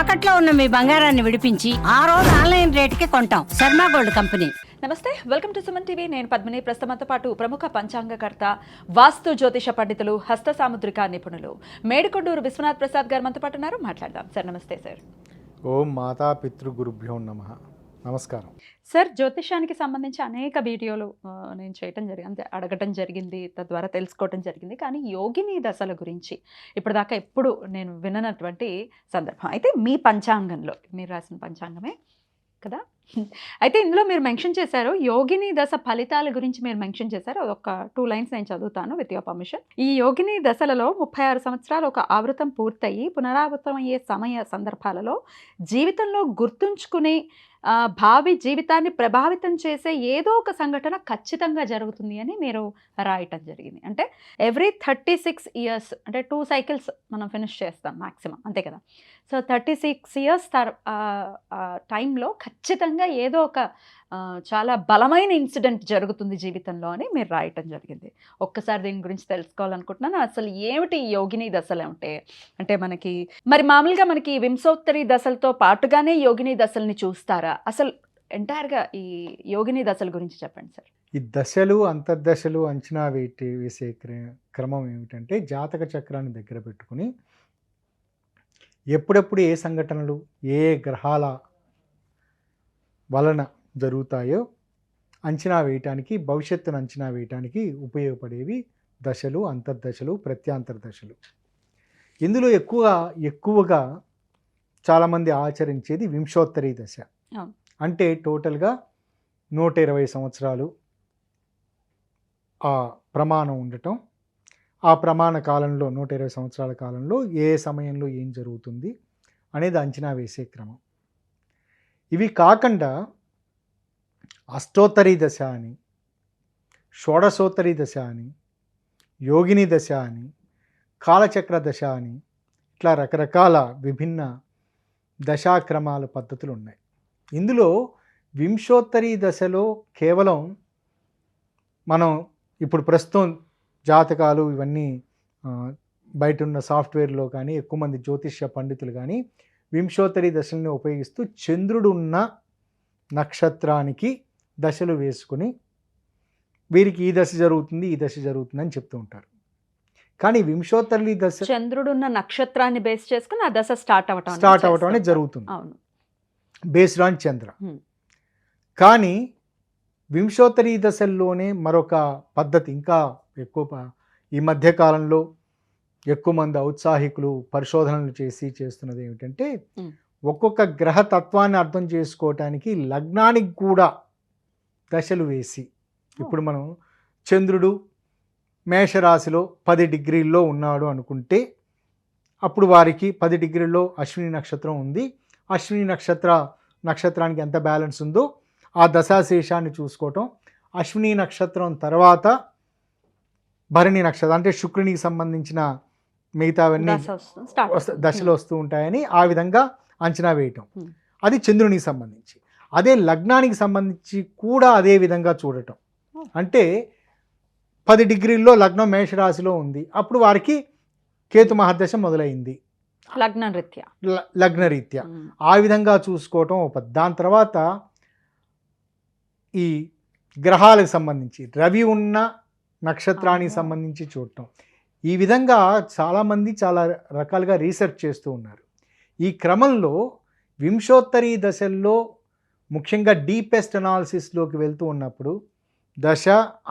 తాకట్లో ఉన్న మీ బంగారాన్ని విడిపించి ఆ రోజు ఆన్లైన్ రేటుకి కొంటాం. Sharma gold company. నమస్తే, వెల్కమ్ టు సుమన్ టీవీ. నేను పద్మిని. ప్రస్తుతంతో పాటు ప్రముఖ పంచాంగకర్త, వాస్తు జ్యోతిష పండితులు, హస్త సాముద్రిక నిపుణులు మేడికొండూరు విశ్వనాథ్ ప్రసాద్ గారు మనతో పాటు ఉన్నారు. మాట్లాడదాం సార్. నమస్తే సార్. ఓం మాతా పితృ గురుభ్యో నమః. నమస్కారం సార్. జ్యోతిషానికి సంబంధించి అనేక వీడియోలు నేను చేయటం జరిగింది, అడగటం జరిగింది, తద్వారా తెలుసుకోవటం జరిగింది. కానీ యోగిని దశల గురించి ఇప్పటిదాకా ఎప్పుడు నేను విననటువంటి సందర్భం. అయితే మీ పంచాంగంలో, మీరు రాసిన పంచాంగమే కదా, అయితే ఇందులో మీరు మెన్షన్ చేశారు యోగిని దశ ఫలితాల గురించి మీరు మెన్షన్ చేశారు. ఒక 2 లైన్స్ నేను చదువుతాను విత్ యువర్ పర్మిషన్. ఈ యోగిని దశలలో 36 సంవత్సరాలు ఒక ఆవృతం పూర్తయి పునరావృతం అయ్యే సమయ సందర్భాలలో జీవితంలో గుర్తుంచుకునే భావి జీవితాన్ని ప్రభావితం చేసే ఏదో ఒక సంఘటన ఖచ్చితంగా జరుగుతుంది అని మీరు రాయటం జరిగింది. అంటే ఎవ్రీ 36 ఇయర్స్, అంటే 2 సైకిల్స్ మనం ఫినిష్ చేస్తాం మ్యాక్సిమం, అంతే కదా. సో 36 ఇయర్స్ టైంలో ఖచ్చితంగా ఏదో ఒక చాలా బలమైన ఇన్సిడెంట్ జరుగుతుంది జీవితంలో అని మీరు రాయటం జరిగింది. ఒక్కసారి దీని గురించి తెలుసుకోవాలనుకుంటున్నాను. అసలు ఏమిటి యోగిని దశలు అంటే మనకి మరి మామూలుగా మనకి వింశోత్తరి దశలతో పాటుగానే యోగిని దశల్ని చూస్తారా? అసలు ఎంటైర్గా ఈ యోగిని దశల గురించి చెప్పండి సార్. ఈ దశలు అంతర్దశలు అంచనా వేసే క్రమం ఏమిటంటే, జాతక చక్రాన్ని దగ్గర పెట్టుకుని ఎప్పుడెప్పుడు ఏ సంఘటనలు ఏ గ్రహాల వలన జరుగుతాయో అంచనా వేయటానికి, భవిష్యత్తును అంచనా వేయటానికి ఉపయోగపడేవి దశలు, అంతర్దశలు, ప్రత్యాంతర్దశలు. ఇందులో ఎక్కువగా చాలామంది ఆచరించేది వింశోత్తరి దశ. అంటే టోటల్గా 120 సంవత్సరాలు ఆ ప్రమాణం ఉండటం. ఆ ప్రమాణ కాలంలో 120 సంవత్సరాల కాలంలో ఏ సమయంలో ఏం జరుగుతుంది అనేది అంచనా వేసే క్రమం. ఇవి కాకుండా అష్టోత్తరి దశ అని, షోడశోత్తరి దశ అని, యోగిని దశ అని, కాలచక్ర దశ అని, ఇట్లా రకరకాల విభిన్న దశాక్రమాల పద్ధతులు ఉన్నాయి. ఇందులో వింశోత్తరి దశలో కేవలం మనం ఇప్పుడు ప్రస్తుతం జాతకాలు ఇవన్నీ బయట ఉన్న సాఫ్ట్వేర్లో కానీ ఎక్కువ మంది జ్యోతిష్య పండితులు కానీ వింశోత్తరి దశల్ని ఉపయోగిస్తూ చంద్రుడు ఉన్న నక్షత్రానికి దశలు వేసుకుని వీరికి ఈ దశ జరుగుతుంది, ఈ దశ జరుగుతుంది అని చెప్తూ ఉంటారు. కానీ వింశోత్తరి దశ చంద్రుడున్న నక్షత్రాన్ని బేస్ చేసుకుని ఆ దశ స్టార్ట్ అవటం అనేది జరుగుతుంది, అవును, బేస్డ్ ఆన్ చంద్ర. కానీ వింశోత్తరి దశల్లోనే మరొక పద్ధతి ఇంకా ఎక్కువ ఈ మధ్యకాలంలో ఎక్కువ మంది ఔత్సాహికులు పరిశోధనలు చేస్తున్నది ఏమిటంటే, ఒక్కొక్క గ్రహ తత్వాన్ని అర్థం చేసుకోవటానికి లగ్నానికి కూడా దశలు వేసి, ఇప్పుడు మనం చంద్రుడు మేషరాశిలో 10 డిగ్రీల్లో ఉన్నాడు అనుకుంటే, అప్పుడు వారికి 10 డిగ్రీల్లో అశ్విని నక్షత్రం ఉంది. అశ్విని నక్షత్రానికి ఎంత బ్యాలెన్స్ ఉందో ఆ దశాశేషాన్ని చూసుకోవటం. అశ్విని నక్షత్రం తర్వాత భరణి నక్షత్రం అంటే శుక్రునికి సంబంధించిన మిగతావన్నీ దశలు వస్తూ ఉంటాయని ఆ విధంగా అంచనా వేయటం. అది చంద్రునికి సంబంధించి. అదే లగ్నానికి సంబంధించి కూడా అదే విధంగా చూడటం. అంటే 10 డిగ్రీల్లో లగ్నం మేషరాశిలో ఉంది, అప్పుడు వారికి కేతు మహర్దశ మొదలైంది లగ్నరీత్యా. ఆ విధంగా చూసుకోవటం. దాని తర్వాత ఈ గ్రహాలకు సంబంధించి రవి ఉన్న నక్షత్రానికి సంబంధించి చూడటం. ఈ విధంగా చాలామంది చాలా రకాలుగా రీసెర్చ్ చేస్తూ ఉన్నారు. ఈ క్రమంలో వింశోత్తరి దశల్లో ముఖ్యంగా డీపెస్ట్ అనాలిసిస్లోకి వెళ్తూ ఉన్నప్పుడు దశ,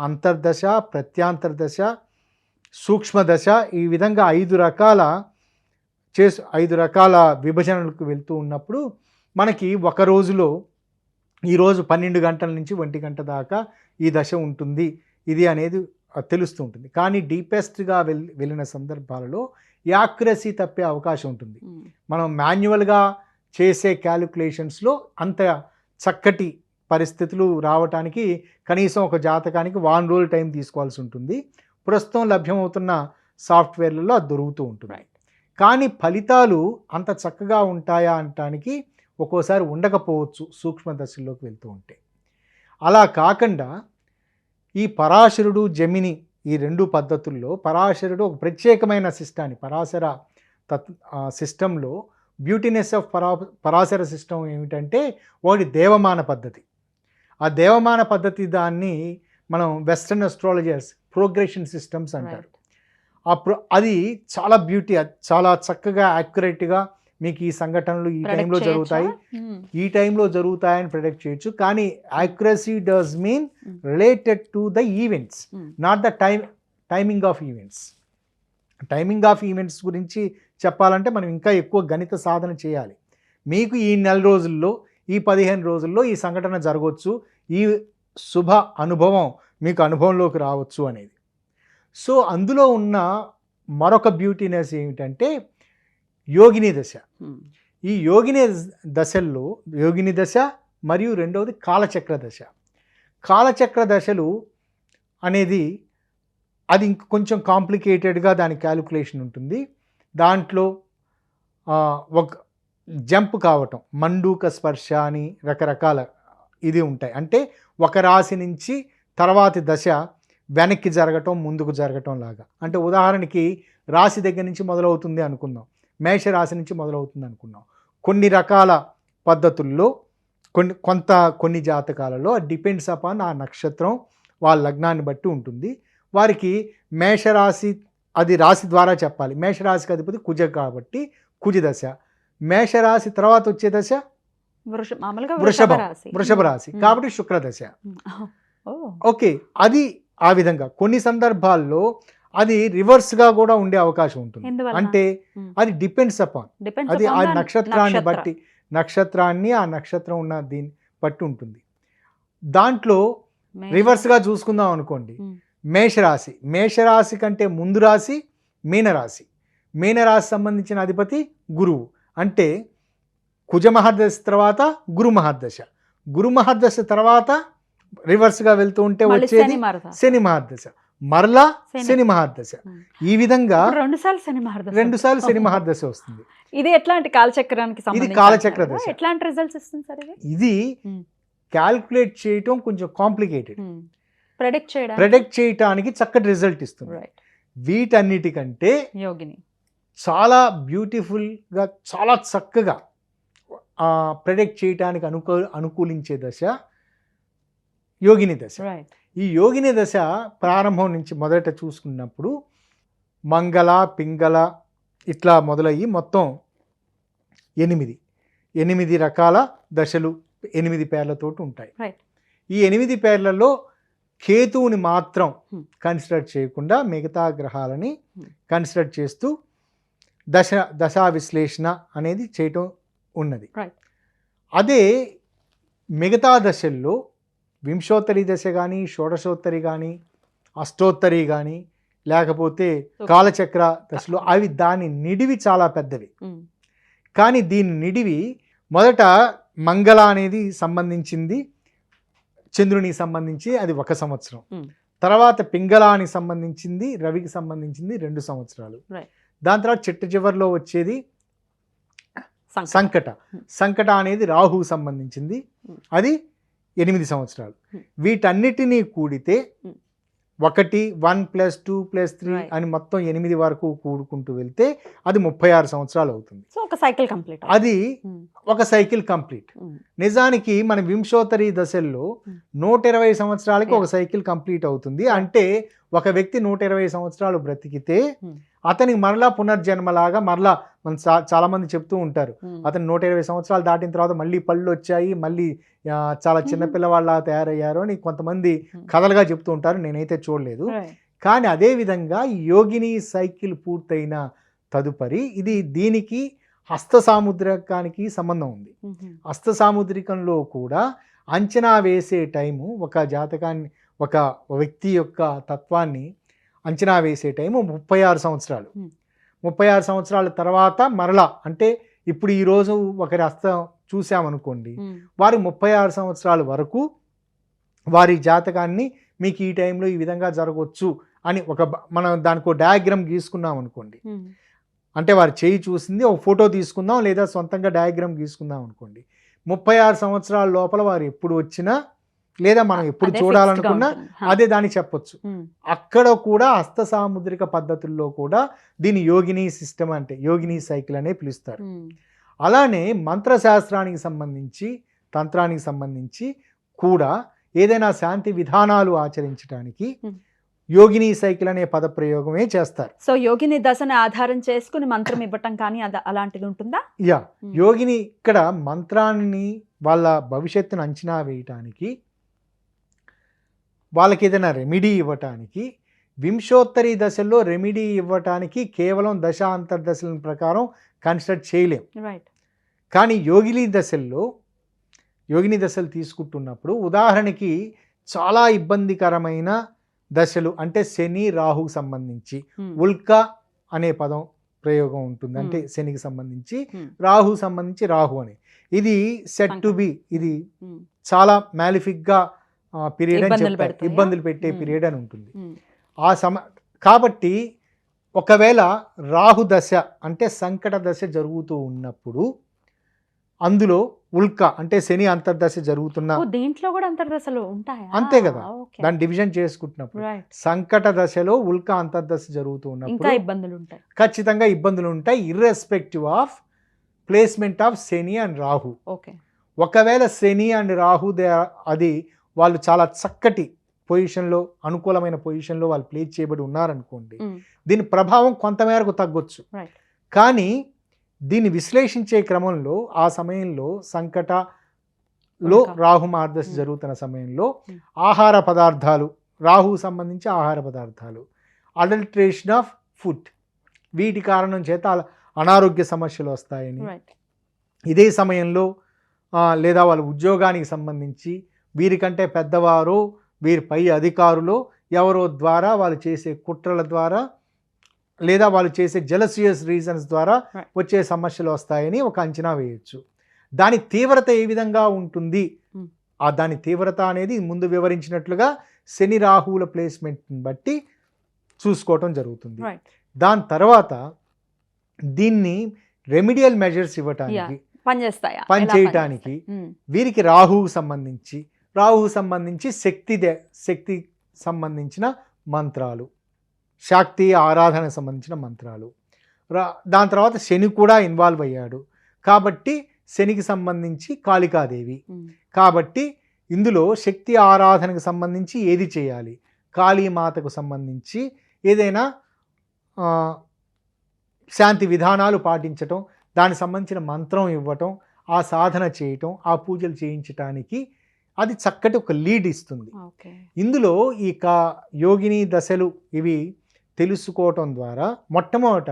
అంతర్దశ, ప్రత్యాంతర్దశ, సూక్ష్మదశ, ఈ విధంగా 5 రకాల విభజనలకు వెళ్తూ ఉన్నప్పుడు మనకి ఒక రోజులో ఈరోజు 12 గంటల నుంచి 1 గంట దాకా ఈ దశ ఉంటుంది ఇది అనేది తెలుస్తూ ఉంటుంది. కానీ డీపెస్ట్గా వెళ్ళిన సందర్భాలలో యాక్యురసీ తప్పే అవకాశం ఉంటుంది. మనం మాన్యువల్గా చేసే క్యాలిక్యులేషన్స్లో అంత చక్కటి పరిస్థితులు రావటానికి కనీసం ఒక జాతకానికి 1 రోజు టైం తీసుకోవాల్సి ఉంటుంది. ప్రస్తుతం లభ్యమవుతున్న సాఫ్ట్వేర్లలో అది దొరుకుతూ ఉంటుంది. కానీ ఫలితాలు అంత చక్కగా ఉంటాయా అనటానికి ఒక్కోసారి ఉండకపోవచ్చు సూక్ష్మ దశల్లోకి వెళ్తూ ఉంటే. అలా కాకుండా ఈ పరాశరుడు, జెమిని, ఈ 2 పద్ధతుల్లో పరాశరుడు ఒక ప్రత్యేకమైన సిస్టాన్ని, పరాశర సిస్టంలో బ్యూటీనెస్ ఆఫ్ పరాశర సిస్టమ్ ఏమిటంటే ఒకటి దేవమాన పద్ధతి. ఆ దేవమాన పద్ధతి దాన్ని మనం వెస్టర్న్ అస్ట్రాలజర్స్ ప్రోగ్రెషన్ సిస్టమ్స్ అంటారు. అది చాలా బ్యూటీ, చాలా చక్కగా యాక్యురేట్గా మీకు ఈ సంఘటనలు ఈ టైంలో జరుగుతాయి, ఈ టైంలో జరుగుతాయని ప్రిడిక్ట్ చేయొచ్చు. కానీ accuracy does mean related to the events, not the timing of events. Timing of events గురించి చెప్పాలంటే మనం ఇంకా ఎక్కువ గణిత సాధన చేయాలి. మీకు ఈ నెల రోజుల్లో, ఈ 15 రోజుల్లో ఈ సంఘటన జరగవచ్చు, ఈ శుభ అనుభవం మీకు అనుభవంలోకి రావచ్చు అనేది. సో అందులో ఉన్న మరొక బ్యూటీనెస్ ఏమిటంటే యోగిని దశ. ఈ యోగిని దశల్లో యోగిని దశ మరియు రెండవది కాలచక్ర దశ. కాలచక్ర దశలు అనేది అది ఇంక కొంచెం కాంప్లికేటెడ్గా దాని క్యాలిక్యులేషన్ ఉంటుంది. దాంట్లో ఒక జంప్ కావటం, మండూక స్పర్శ అని రకరకాల ఇది ఉంటాయి. అంటే ఒక రాశి నుంచి తర్వాతి దశ వెనక్కి జరగటం, ముందుకు జరగటం లాగా. అంటే ఉదాహరణకి రాశి దగ్గర నుంచి మొదలవుతుంది అనుకుందాం, మేష రాశి నుంచి మొదలవుతుంది అనుకున్నాం. కొన్ని రకాల పద్ధతుల్లో కొన్ని జాతకాలలో డిపెండ్స్ అపాన్ ఆ నక్షత్రం వాళ్ళ లగ్నాన్ని బట్టి ఉంటుంది. వారికి మేషరాశి అది రాశి ద్వారా చెప్పాలి. మేషరాశికి అధిపతి కుజ కాబట్టి కుజ దశ. మేషరాశి తర్వాత వచ్చే దశ వృషభ రాశి కాబట్టి శుక్రదశ. ఓకే, అది ఆ విధంగా కొన్ని సందర్భాల్లో అది రివర్స్గా కూడా ఉండే అవకాశం ఉంటుంది. అంటే అది డిపెండ్స్ అపాన్, అది ఆ నక్షత్రాన్ని బట్టి, నక్షత్రాన్ని ఆ నక్షత్రం ఉన్న దీన్ని బట్టి ఉంటుంది. దాంట్లో రివర్స్గా చూసుకుందాం అనుకోండి, మేషరాశి, మేషరాశి కంటే ముందు రాశి మీనరాశి. మీనరాశి సంబంధించిన అధిపతి గురువు. అంటే కుజ మహర్దశ తర్వాత గురు మహర్దశ, గురు మహర్దశ తర్వాత రివర్స్గా వెళ్తూ ఉంటే వచ్చేది శని మహర్దశ, మరలా శని మహర్దశ. ఈ విధంగా 2 సార్లు శని మహర్దశ వస్తుంది. ఇది ఎట్లాంటి కాలచక్రానికి ఇది కాలచక్ర దశ. ఎట్లాంటి రిజల్ట్స్ ఇస్తుంది సార్ ఇది క్యాల్కులేట్ చేయటం కొంచెం కాంప్లికేటెడ్. ప్రెడిక్ట్ చేయటానికి చక్కటి రిజల్ట్ ఇస్తుంది. వీటన్నిటికంటే యోగిని చాలా బ్యూటిఫుల్గా, చాలా చక్కగా ప్రెడిక్ట్ చేయటానికి అనుకూలించే దశ యోగిని దశ. ఈ యోగిని దశ ప్రారంభం నుంచి మొదట చూసుకున్నప్పుడు మంగళ, పింగళ ఇట్లా మొదలయ్యి మొత్తం 8 రకాల దశలు 8 పేర్లతోటి ఉంటాయి. ఈ 8 పేర్లలో కేతువుని మాత్రం కన్సిడర్ చేయకుండా మిగతా గ్రహాలని కన్సిడర్ చేస్తూ దశా విశ్లేషణ అనేది చేయటం ఉన్నది. అదే మిగతా దశల్లో వింశోత్తరి దశ కానీ, షోడశోత్తరి కానీ, అష్టోత్తరి కానీ, లేకపోతే కాలచక్ర దశలో అవి దాని నిడివి చాలా పెద్దవి. కానీ దీని నిడివి మొదట మంగళ అనేది సంబంధించింది చంద్రునికి సంబంధించి అది 1 సంవత్సరం, తర్వాత పింగళానికి సంబంధించింది రవికి సంబంధించింది 2 సంవత్సరాలు, దాని తర్వాత చివరిలో వచ్చేది సంకట అనేది రాహుకు సంబంధించింది, అది 8 సంవత్సరాలు. వీటన్నిటినీ కూడితే 1 + 2 + 3 అని మొత్తం 8 వరకు కూడుకుంటూ వెళ్తే అది 36 సంవత్సరాలు అవుతుంది. అది ఒక సైకిల్ కంప్లీట్. నిజానికి మన వింశోత్తరి దశల్లో 120 సంవత్సరాలకి ఒక సైకిల్ కంప్లీట్ అవుతుంది. అంటే ఒక వ్యక్తి 120 సంవత్సరాలు బ్రతికితే అతనికి మరలా పునర్జన్మలాగా మరలా మన చాలా మంది చెప్తూ ఉంటారు, అతను 120 సంవత్సరాలు దాటిన తర్వాత మళ్ళీ పళ్ళు వచ్చాయి, మళ్ళీ చాలా చిన్నపిల్లవాళ్ళ తయారయ్యారు అని కొంతమంది కథలుగా చెప్తూ ఉంటారు. నేనైతే చూడలేదు. కానీ అదే విధంగా ఈ యోగిని సైకిల్ పూర్తయిన తదుపరి దీనికి హస్త సాముద్రికానికి సంబంధం ఉంది. హస్త సాముద్రికంలో కూడా అంచనా వేసే టైము ఒక జాతకాన్ని, ఒక వ్యక్తి యొక్క తత్వాన్ని అంచనా వేసే టైము 36 సంవత్సరాలు. 36 సంవత్సరాల తర్వాత మరలా, అంటే ఇప్పుడు ఈరోజు ఒకరి హస్తం చూసామనుకోండి, వారు 36 సంవత్సరాల వరకు వారి జాతకాన్ని మీకు ఈ టైంలో ఈ విధంగా జరగవచ్చు అని మనం దానికి డయాగ్రామ్ గీసుకున్నాం అనుకోండి, అంటే వారు చేయి చూసింది ఒక ఫోటో తీసుకుందాం లేదా సొంతంగా డయాగ్రామ్ గీసుకుందాం అనుకోండి, 36 సంవత్సరాల లోపల వారు ఎప్పుడు వచ్చినా లేదా మనం ఎప్పుడు చూడాలనుకున్నా అదే దాన్ని చెప్పొచ్చు. అక్కడ కూడా హస్త సాముద్రిక పద్ధతుల్లో కూడా దీని యోగిని సిస్టమ్ అంటే యోగిని సైకిల్ అనే పిలుస్తారు. అలానే మంత్రశాస్త్రానికి సంబంధించి తంత్రానికి సంబంధించి కూడా ఏదైనా శాంతి విధానాలు ఆచరించడానికి యోగిని సైకిల్ అనే పదప్రయోగమే చేస్తారు. సో యోగిని దశని ఆధారం చేసుకుని మంత్రం ఇవ్వటం కానీ అలాంటిది ఉంటుందా? యా, యోగిని ఇక్కడ మంత్రాన్ని వాళ్ళ భవిష్యత్తును అంచనా వేయటానికి, వాళ్ళకి ఏదైనా రెమెడీ ఇవ్వటానికి, వింశోత్తరి దశల్లో రెమెడీ ఇవ్వటానికి కేవలం దశ అంతర్దశల ప్రకారం కన్సిడర్ చేయలేం. రైట్. కానీ యోగిని దశలు తీసుకుంటున్నప్పుడు ఉదాహరణకి చాలా ఇబ్బందికరమైన దశలు అంటే శని రాహుకు సంబంధించి ఉల్కా అనే పదం ప్రయోగం ఉంటుంది. అంటే శనికి సంబంధించి, రాహు సంబంధించి రాహు అని, ఇది సెట్ టు బి, ఇది చాలా మ్యాలిఫిక్గా పీరియడ్ అని చెప్తారు, ఇబ్బందులు పెట్టే పీరియడ్ అని ఉంటుంది. కాబట్టి ఒకవేళ రాహు దశ అంటే సంకట దశ జరుగుతూ ఉన్నప్పుడు అందులో ఉల్కా అంటే శని అంతర్దశ జరుగుతున్న, దీంట్లో కూడా అంతర్దశలు ఉంటాయి అంతే కదా, దాన్ని డివిజన్ చేసుకుంటున్నప్పుడు సంకట దశలో ఉల్కా అంతర్దశ జరుగుతూ ఉన్నప్పుడు ఇబ్బందులు ఉంటాయి, ఖచ్చితంగా ఇబ్బందులు ఉంటాయి, irrespective of placement of Shani and Rahu. ఒకవేళ శని అండ్ రాహు అది వాళ్ళు చాలా చక్కటి పొజిషన్లో, అనుకూలమైన పొజిషన్లో వాళ్ళు ప్లేస్ చేయబడి ఉన్నారనుకోండి, దీని ప్రభావం కొంతమేరకు తగ్గొచ్చు. కానీ దీన్ని విశ్లేషించే క్రమంలో ఆ సమయంలో సంకటలో రాహు మార్గదశ జరుగుతున్న సమయంలో ఆహార పదార్థాలు, రాహు సంబంధించి ఆహార పదార్థాలు, అడల్ట్రేషన్ ఆఫ్ ఫుడ్, వీటి కారణం చేత అనారోగ్య సమస్యలు వస్తాయని, ఇదే సమయంలో లేదా వాళ్ళ ఉద్యోగానికి సంబంధించి వీరికంటే పెద్దవారు, వీరి పై అధికారులు ఎవరో ద్వారా వాళ్ళు చేసే కుట్రల ద్వారా లేదా వాళ్ళు చేసే జెలసియస్ రీజన్స్ ద్వారా వచ్చే సమస్యలు వస్తాయని ఒక అంచనా వేయచ్చు. దాని తీవ్రత ఏ విధంగా ఉంటుంది, దాని తీవ్రత అనేది ముందు వివరించినట్లుగా శని రాహువుల ప్లేస్మెంట్ని బట్టి చూసుకోవటం జరుగుతుంది. దాని తర్వాత దీన్ని రెమిడియల్ మెజర్స్ ఇవ్వటానికి, పనిచేయటానికి వీరికి రాహువుకు సంబంధించి శక్తి సంబంధించిన మంత్రాలు, శక్తి ఆరాధనకు సంబంధించిన మంత్రాలు, దాని తర్వాత శని కూడా ఇన్వాల్వ్ అయ్యాడు కాబట్టి శనికి సంబంధించి కాళికాదేవి, కాబట్టి ఇందులో శక్తి ఆరాధనకు సంబంధించి ఏది చేయాలి, కాళీమాతకు సంబంధించి ఏదైనా శాంతి విధానాలు పాటించటం, దానికి సంబంధించిన మంత్రం ఇవ్వటం, ఆ సాధన చేయటం, ఆ పూజలు చేయించటానికి అది చక్కటి ఒక లీడ్ ఇస్తుంది. ఇందులో ఈ యోగిని దశలు ఇవి తెలుసుకోవటం ద్వారా మొట్టమొదట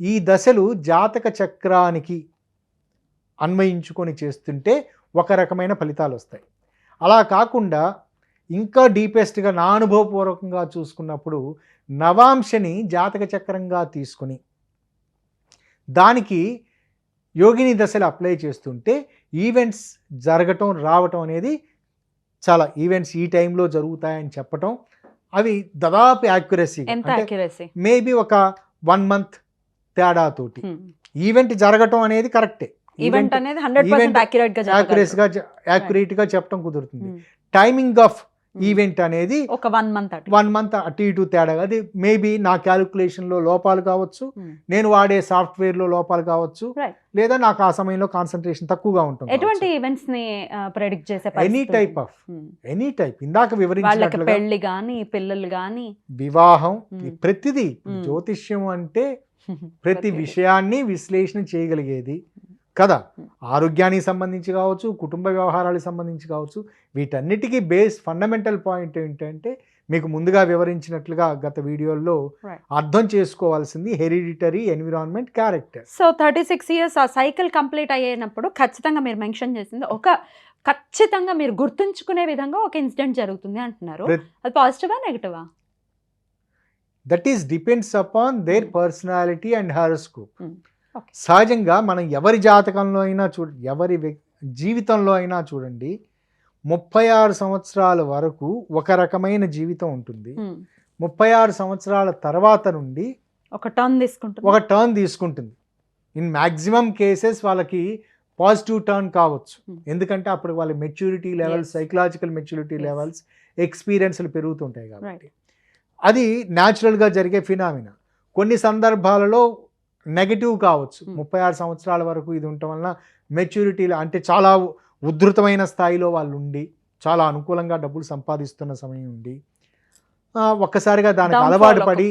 ఈ దశలు జాతక చక్రానికి అన్వయించుకొని చేస్తుంటే ఒక రకమైన ఫలితాలు వస్తాయి. అలా కాకుండా ఇంకా డీపెస్ట్గా నా అనుభవపూర్వకంగా చూసుకున్నప్పుడు నవాంశని జాతక చక్రంగా తీసుకుని దానికి యోగిని దశలు అప్లై చేస్తుంటే ఈవెంట్స్ జరగటం రావటం అనేది, చాలా ఈవెంట్స్ ఈ టైంలో జరుగుతాయని చెప్పటం, అవి దాదాపు యాక్యురసీ, మేబీ ఒక 1 month తేడాతోటి ఈవెంట్ జరగటం అనేది కరెక్టే, ఈవెంట్ అనేది 100% యాక్యురేట్ గా చెప్పడం కుదురుతుంది. టైమింగ్ ఆఫ్ ఈవెంట్ అనేది ఒక 1 month అటు ఇటు తేడా, అది మేబీ నా క్యాలిక్యులేషన్ లో లోపాలు కావచ్చు, నేను వాడే సాఫ్ట్వేర్ లో లోపాలు కావచ్చు, లేదా నాకు ఆ సమయంలో కాన్సన్ట్రేషన్ తక్కువగా ఉంటుంది. ఎటువంటి ఈవెంట్స్ ని ప్రెడిక్ట్ చేసే ఎనీ టైప్ ఇందాక వివరించినట్లుగా పెళ్లి గాని, పిల్లలు గాని, వివాహం, ప్రతిదీ. జ్యోతిష్యం అంటే ప్రతి విషయాన్ని విశ్లేషణ చేయగలిగేది కదా, ఆరోగ్యానికి సంబంధించి కావచ్చు, కుటుంబ వ్యవహారాలకు సంబంధించి కావచ్చు, వీటన్నిటికీ బేస్ ఫండమెంటల్ పాయింట్ ఏంటంటే మీకు ముందుగా వివరించినట్లుగా గత వీడియోల్లో అర్థం చేసుకోవాల్సింది hereditary, environment, character. So 36 years ఆ సైకిల్ కంప్లీట్ అయ్యేటప్పుడు ఖచ్చితంగా మీరు మెన్షన్ చేసింది ఖచ్చితంగా మీరు గుర్తుంచుకునే విధంగా ఒక ఇన్సిడెంట్ జరుగుతుంది అంటున్నారు. అది పాజిటివా నెగటివా? That is depends upon their personality and horoscope. సహజంగా మనం ఎవరి జాతకంలో అయినా ఎవరి జీవితంలో అయినా చూడండి, 36 సంవత్సరాల వరకు ఒక రకమైన జీవితం ఉంటుంది. 36 సంవత్సరాల తర్వాత నుండి ఒక టర్న్ తీసుకుంటుంది. ఇన్ మ్యాక్సిమం కేసెస్ వాళ్ళకి పాజిటివ్ టర్న్ కావచ్చు, ఎందుకంటే అప్పుడు వాళ్ళ maturity levels, psychological maturity levels, ఎక్స్పీరియన్స్లు పెరుగుతుంటాయి కాబట్టి అది న్యాచురల్గా జరిగే ఫినామినా. కొన్ని సందర్భాలలో నెగటివ్ కావచ్చు. 36 సంవత్సరాల వరకు ఇది ఉండటం వలన మెచ్యూరిటీలో అంటే చాలా ఉధృతమైన స్థాయిలో వాళ్ళు ఉండి చాలా అనుకూలంగా డబ్బులు సంపాదిస్తున్న సమయం ఉండి ఒక్కసారిగా దానికి అలవాటు పడి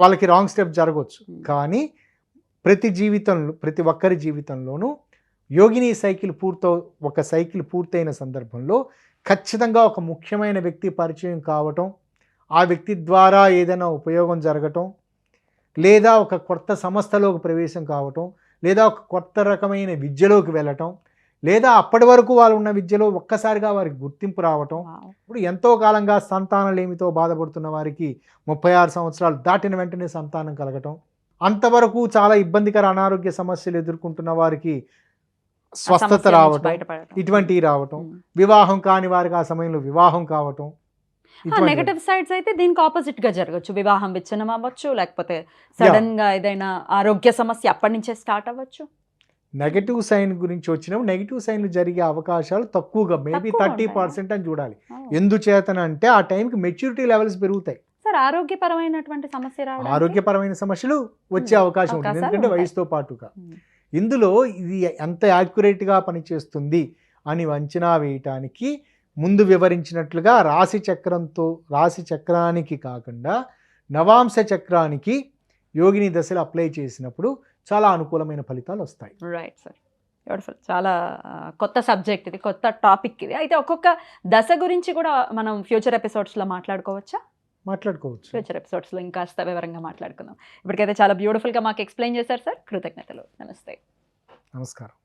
వాళ్ళకి రాంగ్ స్టెప్ జరగవచ్చు. కానీ ప్రతి ఒక్కరి జీవితంలోనూ యోగిని సైకిల్ ఒక సైకిల్ పూర్తయిన సందర్భంలో ఖచ్చితంగా ఒక ముఖ్యమైన వ్యక్తి పరిచయం కావటం, ఆ వ్యక్తి ద్వారా ఏదైనా ఉపయోగం జరగటం, లేదా ఒక కొత్త సంస్థలోకి ప్రవేశం కావటం, లేదా ఒక కొత్త రకమైన విద్యలోకి వెళ్ళటం, లేదా అప్పటి వరకు వాళ్ళు ఉన్న విద్యలో ఒక్కసారిగా వారికి గుర్తింపు రావటం. ఇప్పుడు ఎంతో కాలంగా సంతానలేమితో బాధపడుతున్న వారికి 36 సంవత్సరాలు దాటిన వెంటనే సంతానం కలగటం, అంతవరకు చాలా ఇబ్బందికర అనారోగ్య సమస్యలు ఎదుర్కొంటున్న వారికి స్వస్థత రావటం, ఇటువంటివి రావటం, వివాహం కాని వారికి ఆ సమయంలో వివాహం కావటం. నెగటివ్ సైడ్స్ అయితే దీనికి ఆపోజిట్ గా జరగచ్చు. వివాహం విచ్ఛిన్నం అవ్వచ్చు, లేకపోతే సడన్ గా ఏదైనా ఆరోగ్య సమస్య అప్పటి నుంచే స్టార్ట్ అవ్వచ్చు. నెగటివ్ సైన్ గురించి వచ్చినప్పుడు నెగటివ్ సైన్లు జరిగే అవకాశాలు తక్కువగా, మేబీ 30% అని చూడాలి. ఎందుచేతనంటే ఆ టైంకి మెచ్యూరిటీ లెవెల్స్ పెరుగుతాయి. సార్, ఆరోగ్యపరమైనటువంటి సమస్య రావడం, ఆరోగ్యపరమైన సమస్యలు వచ్చే అవకాశం ఉంటుంది, ఎందుకంటే వయసుతో పాటుగా. ఇందులో ఇది ఎంత యాక్యురేట్గా పనిచేస్తుంది అని అంచనా వేయటానికి ముందు వివరించినట్లుగా రాశి చక్రానికి కాకుండా నవాంశ చక్రానికి యోగిని దశలు అప్లై చేసినప్పుడు చాలా అనుకూలమైన ఫలితాలు వస్తాయి. Right sir, beautiful. చాలా కొత్త సబ్జెక్ట్ ఇది, కొత్త టాపిక్ ఇది. అయితే ఒక్కొక్క దశ గురించి కూడా మనం ఫ్యూచర్ ఎపిసోడ్స్లో మాట్లాడుకోవచ్చు. ఫ్యూచర్ ఎపిసోడ్స్లో ఇంకాస్త వివరంగా మాట్లాడుకుందాం. ఇప్పటికైతే చాలా బ్యూటిఫుల్గా మాకు ఎక్స్ప్లెయిన్ చేశారు సార్. కృతజ్ఞతలు. నమస్తే. నమస్కారం.